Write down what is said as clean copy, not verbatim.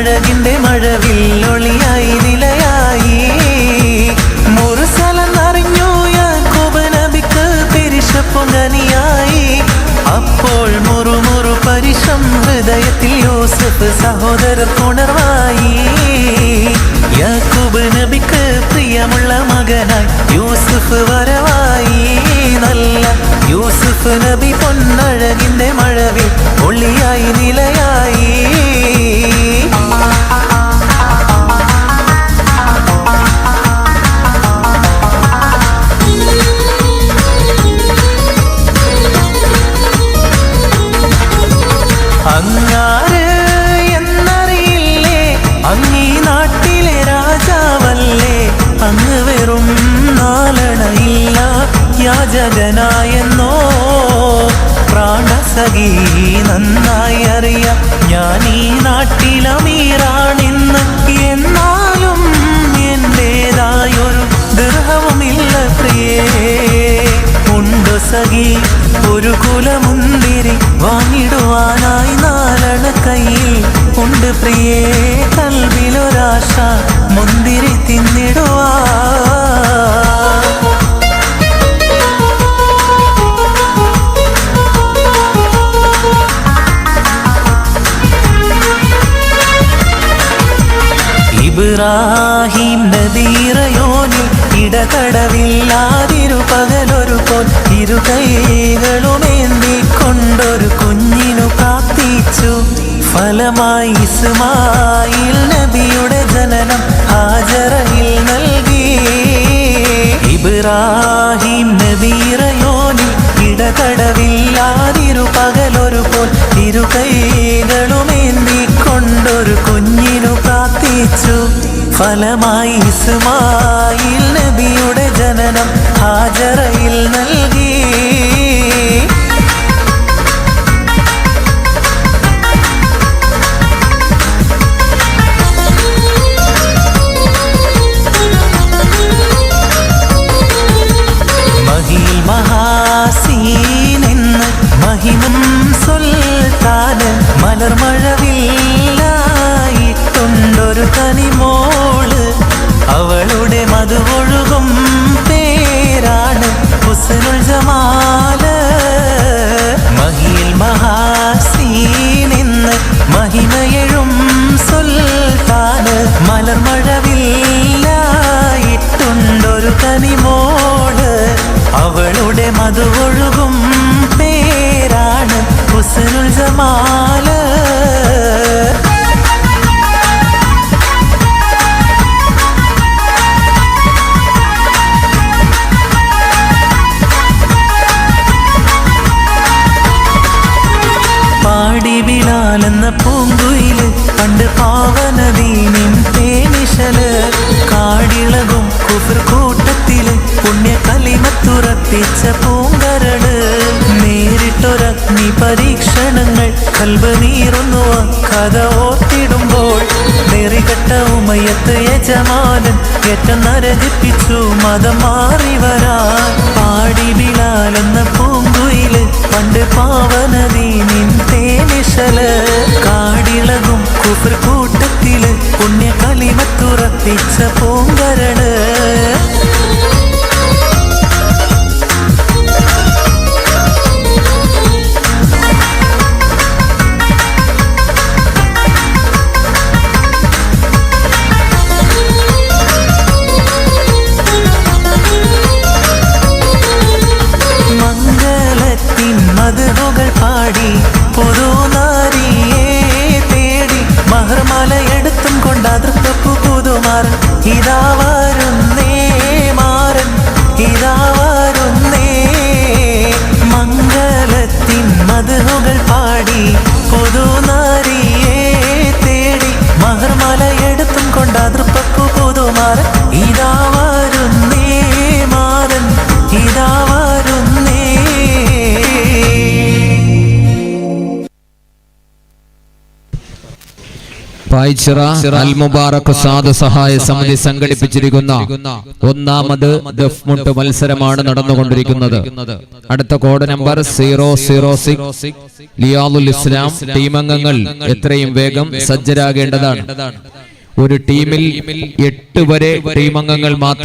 പൊന്നഴകിന്റെ മഴവില്ലൊളിയായി നിലയായി മുറുസലെന്നറിഞ്ഞു യാക്കൂബ് നബിക്ക് പിരിശപ്പൊങ്കനിയായി അപ്പോൾ മുറുമുറു പരിശം ഹൃദയത്തിൽ യൂസഫ് സഹോദരർ ഉണർവായി യാക്കൂബ് നബിക്ക് പ്രിയമുള്ള മകനായി യൂസഫ് വരവായി നല്ല യൂസഫ് നബി പൊന്നഴകിന്റെ മഴവിൽ ഒളിയായി നിലയായി അങ്ങാര് എന്നറിയില്ലേ അങ്ങീ നാട്ടിലെ രാജാവല്ലേ അങ്ങ് വെറും നാലണയില്ല യാചകനായെന്നോ പ്രാണസഖി നന്നായി അറിയാം ഞാൻ ഈ നാട്ടിലമീറാണെന്ന് എന്നാലും എന്റേതായൊരു ദൃഹവുമില്ല പ്രിയേ ഉണ്ടു സഖി ഒരു കുലമുന്തിരി വാങ്ങിടുവാനായി നാലണ കയ്യിൽ ഉണ്ട് പ്രിയേ കൽവിലൊരാശ മുന്തിരി തിന്നിടുവാ ഇബ്രാഹിം നബിറയോനിൽ ഇടതടവില്ലാതിരു പകലൊരു പോൽ ഇരു കൈകളുമേന്തി കൊണ്ടൊരു കുഞ്ഞിനു പ്രാർത്ഥിച്ചു ഫലമായി ഇസ്മായിൽ നബിയുടെ ജനനം ഹാജറയിൽ നൽകി ഇബ്രാഹിം നബിറയോനിൽ ഇടതടവില്ലാതിരു പകലൊരു പോൽ ഇരു കൈകളുമേന്തി കൊണ്ടൊരു കുഞ്ഞിനു പ്രാർത്ഥിച്ചു ഫലമായി ഇസ്മായിൽ നബിയുടെ ജനനം ഹാജറയിൽ നൽകി മഹിൽ മഹാസീനെന്ന് മഹിമം സുൽത്താന് മലർമഴവില്ലായിട്ടുണ്ടൊരു കനിമോള് അവളുടെ മധുവൊഴുകും പേരാണ് ഹുസ്നുൽ ജമാല് മഹിൽ മഹാസീനെന്ന് മഹിമയെഴും സുൽത്താന് മലർമഴവില്ലായിട്ടുണ്ടൊരു കനിമോള് അവളുടെ മധുവൊഴുകും പേരാണ് ഹുസ്നുൽ ജമാല് പാടി ബിലാലെന്ന പൂങ്കുയില് പണ്ട് പാവനദീനിൻ തേനിശല് കാടിളകും കുഫർ കൂട്ടത്തില് പുണ്യ കലിമത്തുറപ്പിച്ച പൂങ്കരട് നേരിട്ടൊരഗ്നി പരീക്ഷണങ്ങൾ കൽബ് നീറുന്നു കഥ ഓർത്തിടുമ്പോൾ നെറികെട്ട ഉമയത്ത് യജമാനൻ ഏറ്റം നരകിപ്പിച്ചു മതം മാറി വരാൻ പാടി ബിലാലെന്ന പൂങ്കുയില് പണ്ട് പാവനദീനിൻ തേനിശല് കാടിളകും കുഫർ കൂട്ടത്തില് പുണ്യ കലിമത്തുറപ്പിച്ച പൂങ്കരട് മധുകൾ പാടി പുതുനാരിയെ തേടി മഹർമാല എടുത്തും കൊണ്ട് അതിർത്തപ്പു പുതുമാർ ഇതാവാ പായിച്ചിറ അൽ മുബാറക് സാദ് സഹായ സമിതി സംഘടിപ്പിച്ചിരിക്കുന്ന ഒന്നാമത് ദഫ്മുട്ട് മത്സരമാണ് നടന്നുകൊണ്ടിരിക്കുന്നത്. അടുത്ത കോഡ് നമ്പർ 006 ലിയാദുൽ ഇസ്ലാം. ടീമംഗങ്ങൾ എത്രയും വേഗം സജ്ജരാകേണ്ടതാണ്. ഒരു ടീമിൽ 8 വരെ ടീമംഗങ്ങൾ മാത്രം